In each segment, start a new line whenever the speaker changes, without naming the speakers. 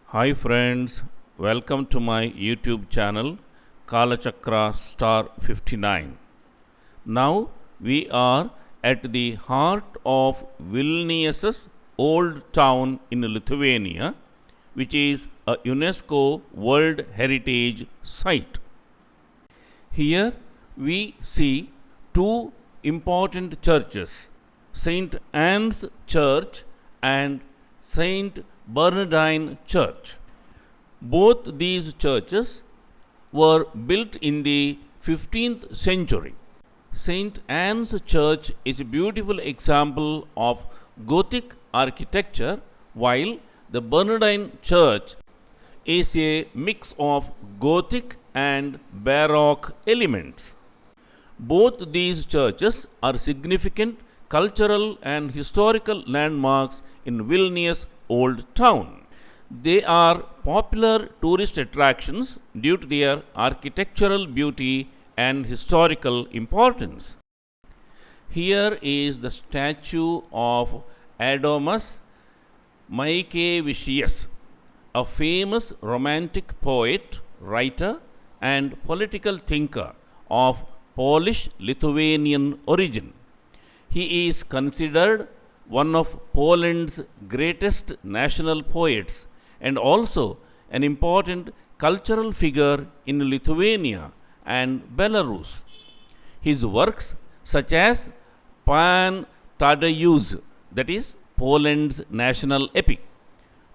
Hi friends, welcome to my YouTube channel Kalachakra Star 59. Now we are at the heart of Vilnius's old town in Lithuania, which is a UNESCO World Heritage Site. Here we see two important churches, St. Anne's Church and St. Bernardine Church. Both these churches were built in the 15th century. St. Anne's Church is a beautiful example of Gothic architecture, while the Bernardine Church is a mix of Gothic and Baroque elements. Both these churches are significant cultural and historical landmarks in Vilnius Old Town. They are popular tourist attractions due to their architectural beauty and historical importance. Here is the statue of Adomas Mickevicius, a famous romantic poet, writer, and political thinker of Polish-Lithuanian origin. He is considered one of Poland's greatest national poets and also an important cultural figure in Lithuania and Belarus. His works, such as Pan Tadeusz, that is Poland's national epic,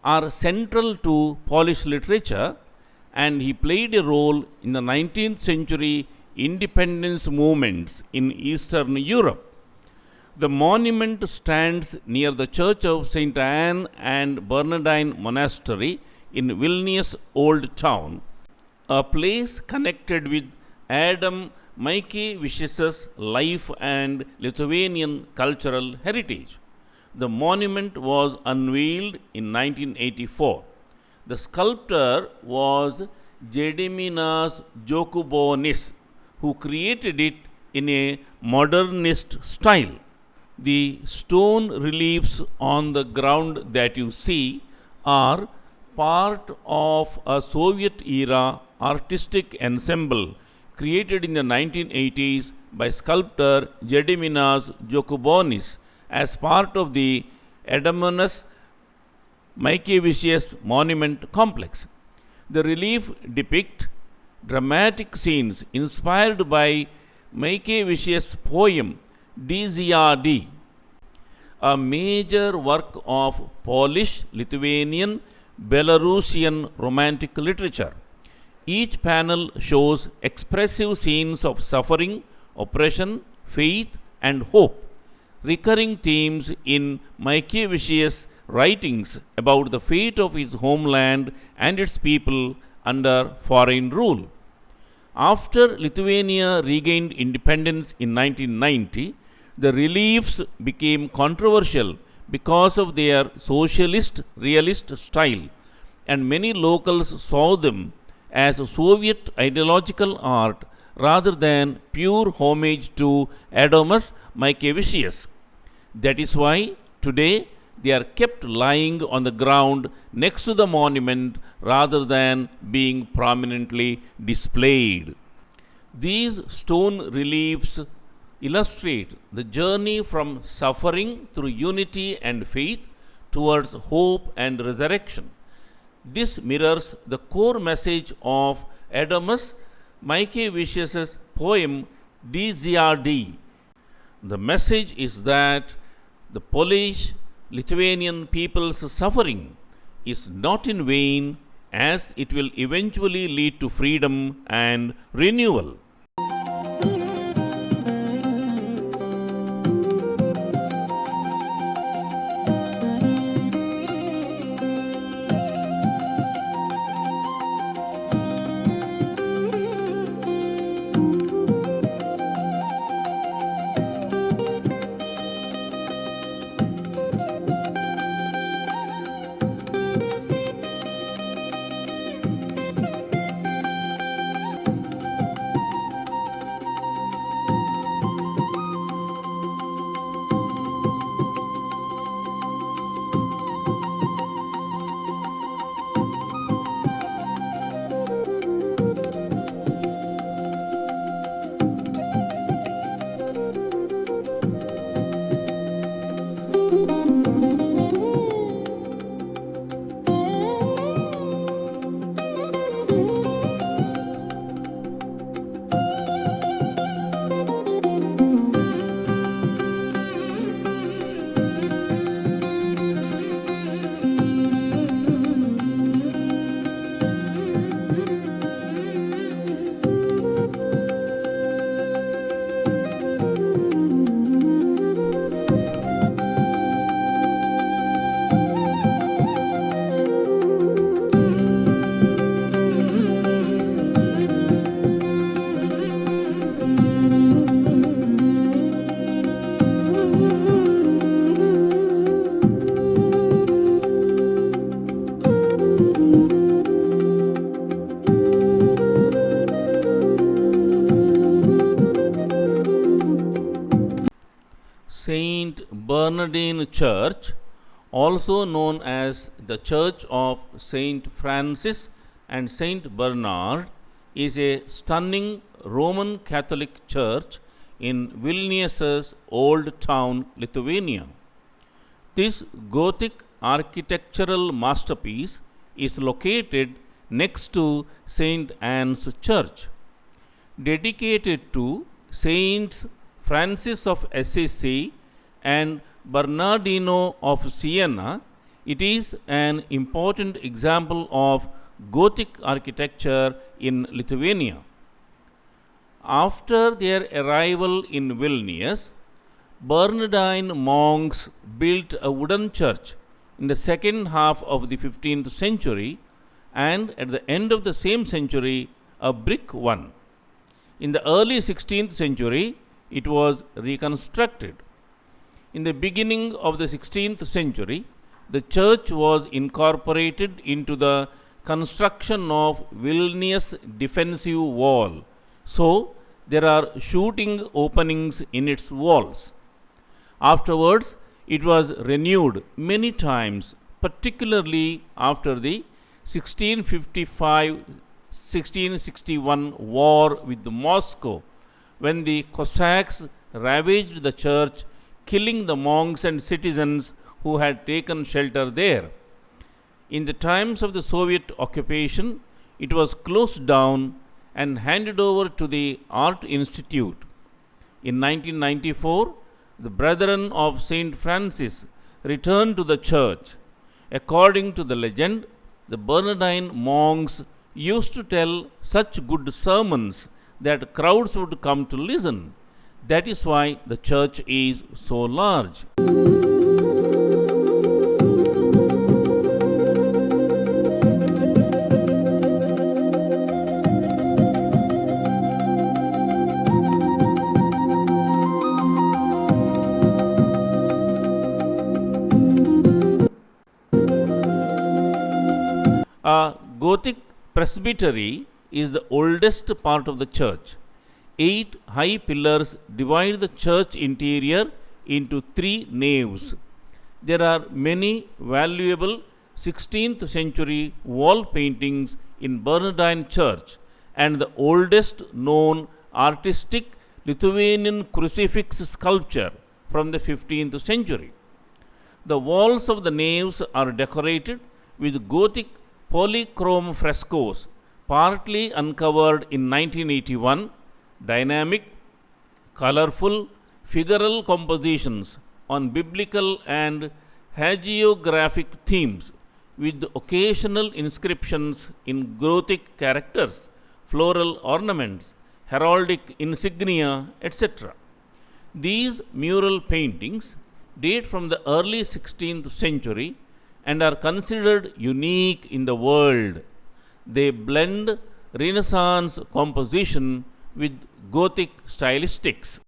are central to Polish literature, and he played a role in the 19th century independence movements in Eastern Europe. The monument stands near the Church of St. Anne and Bernardine Monastery in Vilnius Old Town, a place connected with Adam Mickevicius' life and Lithuanian cultural heritage. The monument was unveiled in 1984. The sculptor was Gediminas Jokubonis, who created it in a modernist style. The stone reliefs on the ground that you see are part of a Soviet era artistic ensemble created in the 1980s by sculptor Gediminas Jokubonis as part of the Adomas Mickevicius monument complex. The relief depict dramatic scenes inspired by Mickevicius' poem DZRD, a major work of Polish, Lithuanian, Belarusian romantic literature. Each panel shows expressive scenes of suffering, oppression, faith, and hope, recurring themes in Mickevicius' writings about the fate of his homeland and its people under foreign rule. After Lithuania regained independence in 1990, the reliefs became controversial because of their socialist realist style, and many locals saw them as Soviet ideological art rather than pure homage to Adomas Mickevicius. That is why today they are kept lying on the ground next to the monument rather than being prominently displayed. These stone reliefs illustrate the journey from suffering through unity and faith towards hope and resurrection. This mirrors the core message of Adomas Mickevicius' poem DZRD. The message is that the Polish Lithuanian people's suffering is not in vain, as it will eventually lead to freedom and renewal. Bernardine Church, also known as the Church of Saint Francis and Saint Bernard, is a stunning Roman Catholic church in Vilnius's old town, Lithuania. This Gothic architectural masterpiece is located next to St. Anne's Church. Dedicated to Saints Francis of Assisi and Bernardino of Siena, it is an important example of Gothic architecture in Lithuania. After their arrival in Vilnius, Bernardine monks built a wooden church in the second half of the 15th century and at the end of the same century a brick one. In the early 16th century, it was reconstructed. In the beginning of the 16th century, the church was incorporated into the construction of Vilnius defensive wall. So, there are shooting openings in its walls. Afterwards, it was renewed many times, particularly after the 1655-1661 war with Moscow, when the Cossacks ravaged the church, killing the monks and citizens who had taken shelter there. In the times of the Soviet occupation, it was closed down and handed over to the Art Institute. In 1994, the Brethren of St. Francis returned to the church. According to the legend, the Bernardine monks used to tell such good sermons that crowds would come to listen. That is why the church is so large. A Gothic presbytery is the oldest part of the church. 8 high pillars divide the church interior into 3 naves. There are many valuable 16th century wall paintings in Bernardine Church and the oldest known artistic Lithuanian crucifix sculpture from the 15th century. The walls of the naves are decorated with Gothic polychrome frescoes, partly uncovered in 1981, dynamic, colorful, figural compositions on biblical and hagiographic themes, with occasional inscriptions in Gothic characters, floral ornaments, heraldic insignia, etc. These mural paintings date from the early 16th century and are considered unique in the world. They blend Renaissance composition with Gothic stylistics.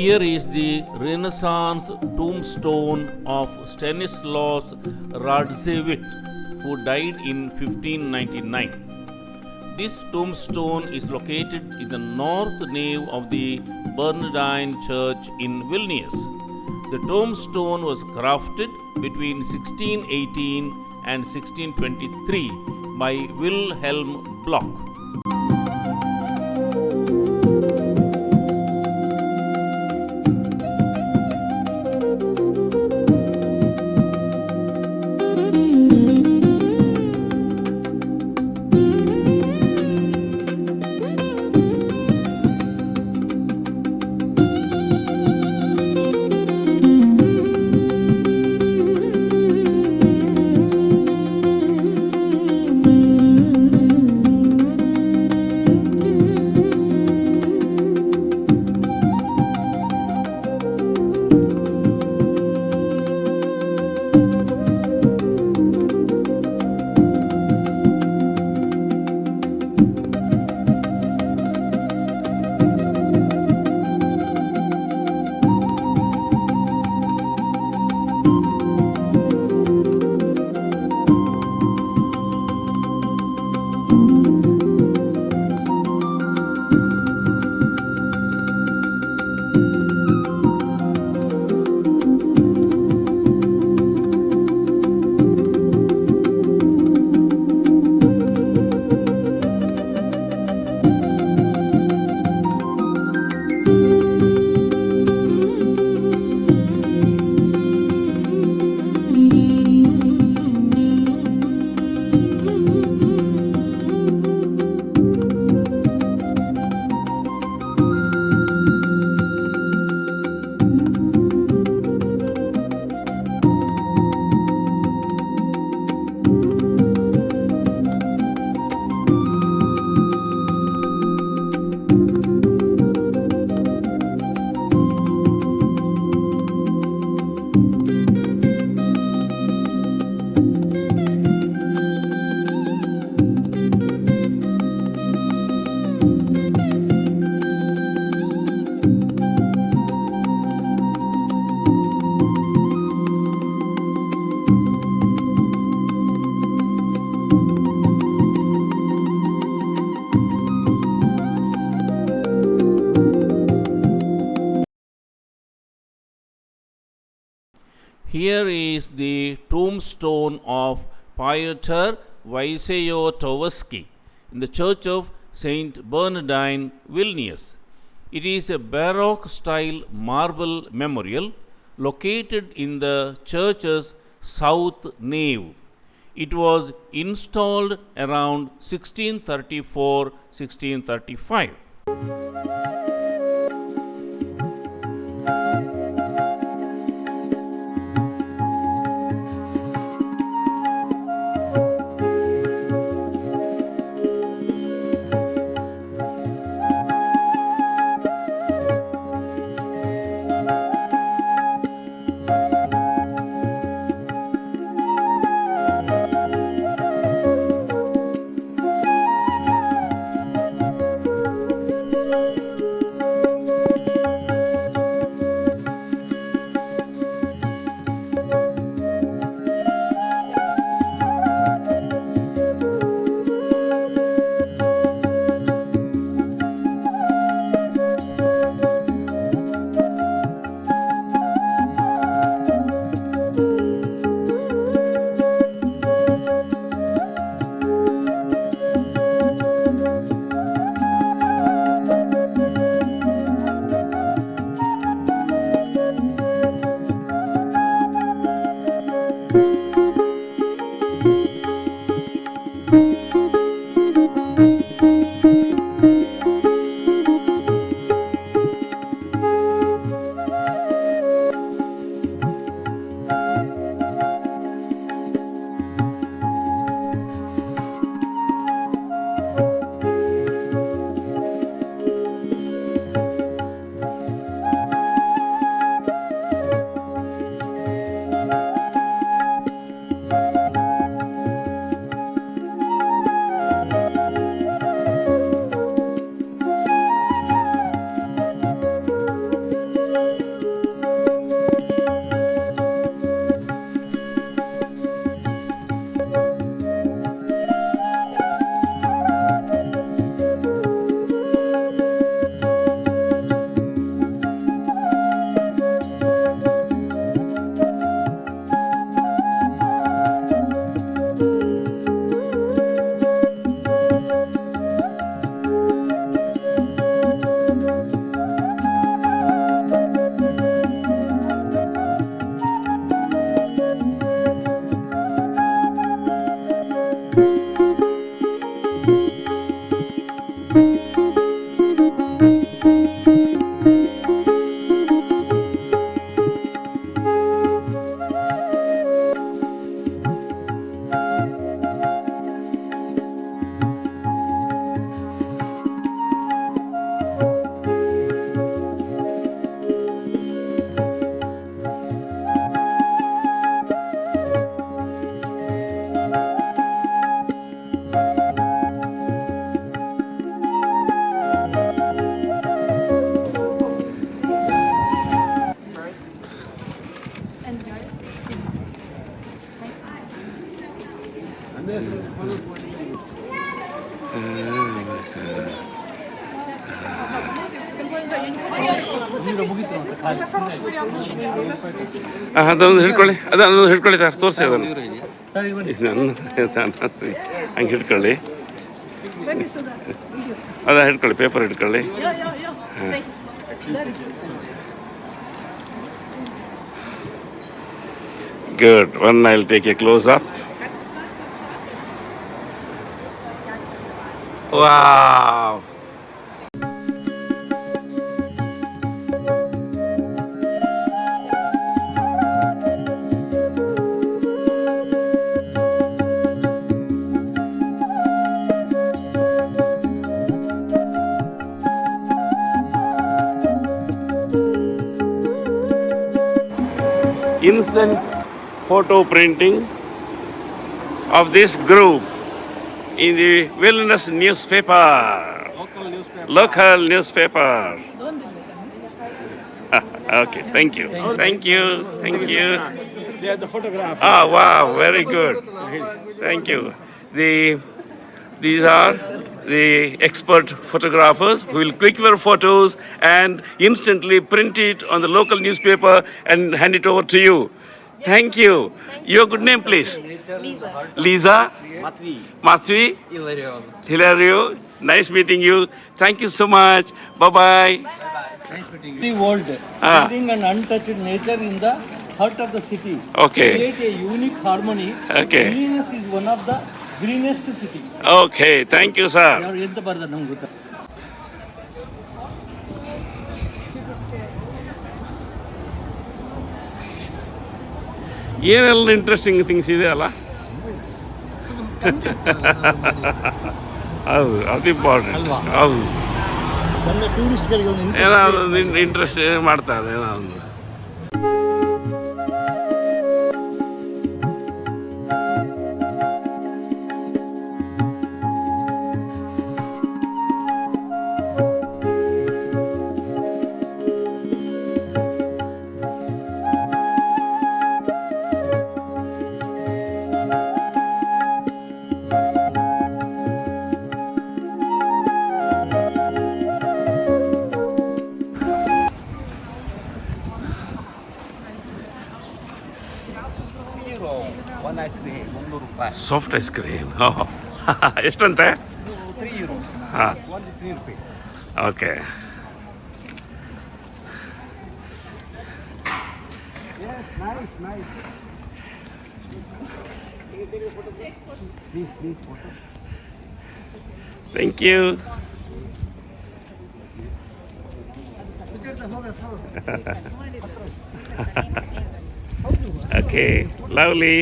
Here is the Renaissance tombstone of Stanislaus Radziwiłł, who died in 1599. This tombstone is located in the north nave of the Bernardine Church in Vilnius. The tombstone was crafted between 1618 and 1623 by Wilhelm Bloch. Here is the tombstone of Piotr Wysejotowski in the Church of Saint Bernardine, Vilnius. It is a Baroque style marble memorial located in the church's south nave. It was installed around 1634 1635.
ಅದೊಂದು ಹಿಡ್ಕೊಳ್ಳಿ, ಅದೊಂದು ಹಿಡ್ಕೊಳ್ಳಿ sir, ತೋರಿಸಿ ಅದನ್ನು. ಹಂಗೆ ಹಿಡ್ಕೊಳ್ಳಿ, ಅದ ಹಿಡ್ಕೊಳ್ಳಿ, paper ಹಿಡ್ಕೊಳ್ಳಿ. Good. One I'll take a close up. Wow. Instant photo printing of this group in the Vilnius newspaper. Local newspaper. Okay, thank you. Thank you. Thank you.
They are the photographers.
Ah, wow, very good. Thank you. These are the expert photographers who will click your photos and instantly print it on the local newspaper and hand it over to you. Thank you. Your good name, please. Lisa. Matvi. Hilario. Nice meeting you. Thank you so much. Bye bye.
The world,
Ah.
building an untouched nature in the heart of the city.
Okay.
Create a unique harmony.
Okay.
Vilnius is one of the greenest city.
Okay. Thank you, sir.
ಯಾರು ಎಂತ ಬರ್ದ ನಮ್ಗೆ ಗೊತ್ತ.
ಏನೆಲ್ಲ interesting things ಇದೆ ಅಲ್ಲ. ಹೌದು, ಅದು ಇಂಪಾರ್ಟೆಂಟ್. ಹೌದು,
ಬಂದ ಟೂರಿಸ್ಟ್ಗಳಿಗೆ ಒಂದು
ಏನಾದ್ರು ಇಂಟ್ರೆಸ್ಟ್ ಮಾಡ್ತಾರೆ ಏನಾದ್ರು.
ಒಂದು ಐಸ್ ಕ್ರೀಮ್ 300 ರೂಪಾಯಿ.
ಸಾಫ್ಟ್ ಐಸ್ ಕ್ರೀಮ್ ಎಷ್ಟಂತೆ?
3 euros.
ಹಾಂ,
Only 3 rupees.
Okay.
Yes, nice. Please, photo.
Thank you. Okay, lovely.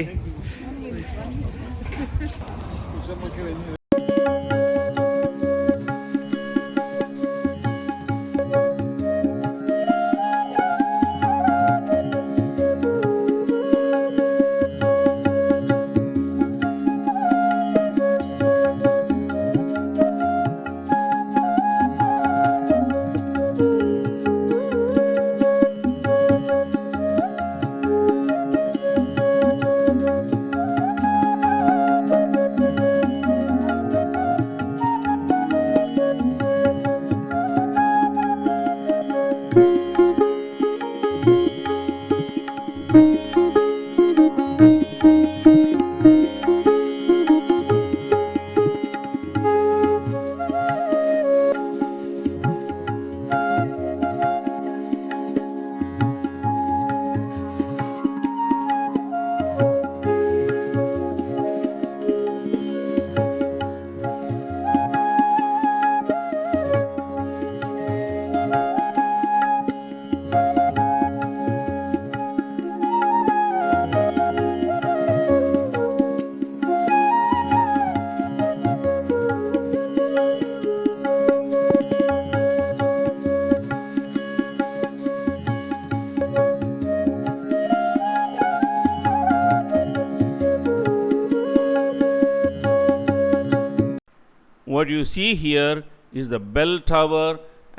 What you see here is the bell tower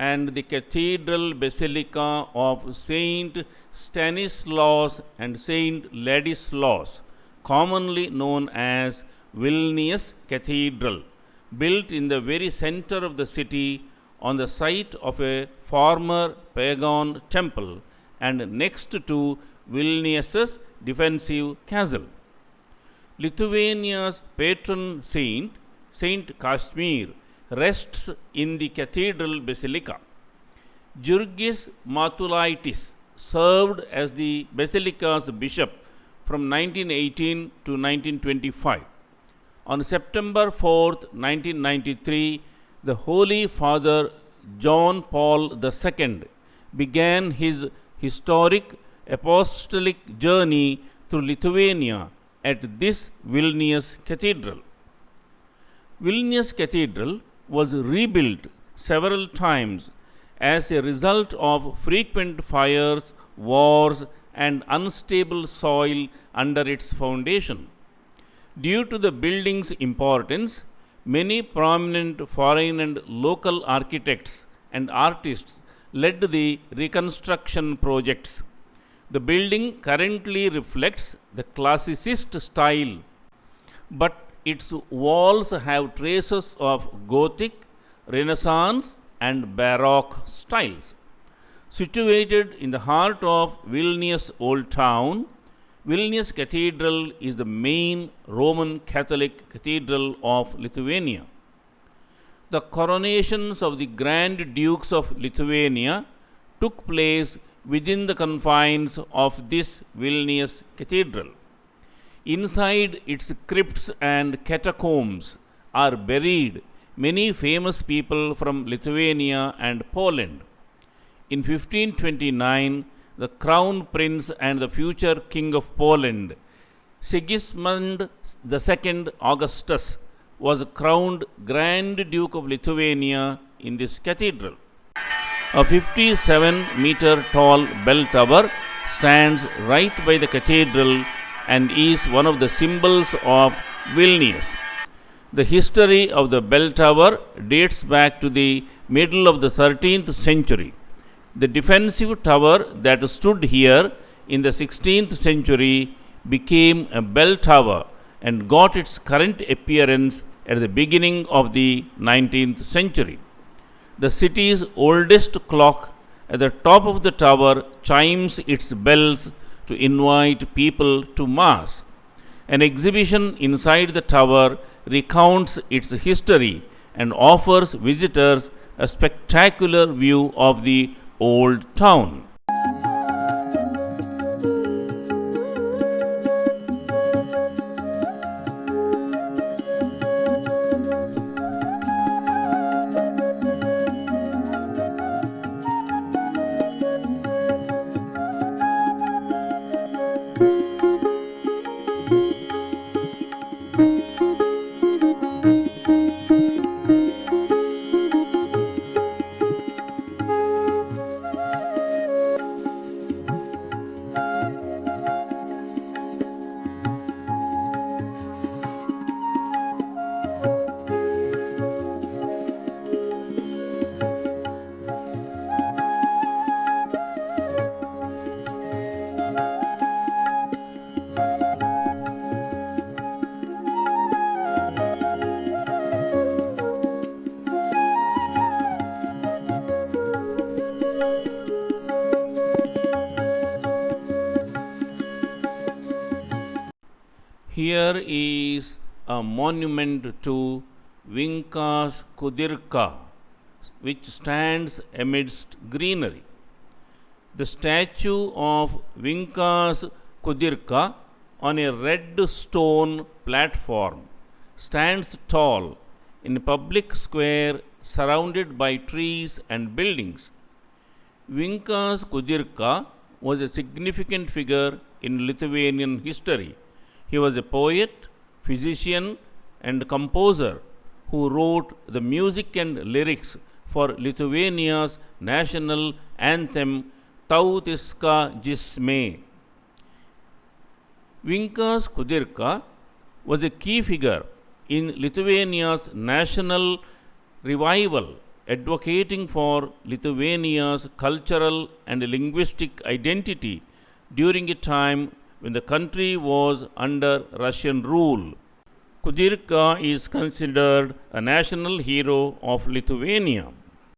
and the cathedral basilica of Saint Stanislaus and Saint Ladislaus, commonly known as Vilnius Cathedral, built in the very center of the city on the site of a former pagan temple and next to Vilnius's defensive castle. Lithuania's patron saint, Saint Kashmir, rests in the cathedral basilica. Jurgis Matulaitis served as the basilica's bishop from 1918 to 1925. On September 4th, 1993, the Holy Father John Paul II began his historic apostolic journey through Lithuania at this Vilnius Cathedral. Vilnius Cathedral was rebuilt several times as a result of frequent fires, wars, and unstable soil under its foundation. Due to the building's importance, many prominent foreign and local architects and artists led the reconstruction projects. The building currently reflects the classicist style, but its walls have traces of Gothic, Renaissance, and Baroque styles. Situated in the heart of Vilnius Old Town,
Vilnius Cathedral is the main Roman Catholic cathedral of Lithuania. The coronations of the Grand Dukes of Lithuania took place within the confines of this Vilnius Cathedral. Inside its crypts and catacombs are buried many famous people from Lithuania and Poland. In 1529, the Crown Prince and the future King of Poland, Sigismund II Augustus, was crowned Grand Duke of Lithuania in this cathedral. A 57-meter tall bell tower stands right by the cathedral and is one of the symbols of Vilnius. The history of the bell tower dates back to the middle of the 13th century. The defensive tower that stood here in the 16th century became a bell tower and got its current appearance at the beginning of the 19th century. The city's oldest clock at the top of the tower chimes its bells to invite people to Mass. An exhibition inside the tower recounts its history and offers visitors a spectacular view of the old town. Here is a monument to Vinkas Kudirka, which stands amidst greenery. The statue of Vinkas Kudirka on a red stone platform stands tall in a public square surrounded by trees and buildings. Vinkas Kudirka was a significant figure in Lithuanian history. He was a poet, physician, and composer who wrote the music and lyrics for Lithuania's national anthem Tautiska Giesmė. Vinkas Kudirka was a key figure in Lithuania's national revival, advocating for Lithuania's cultural and linguistic identity during a time when the country was under Russian rule. Kudirka is considered a national hero of Lithuania.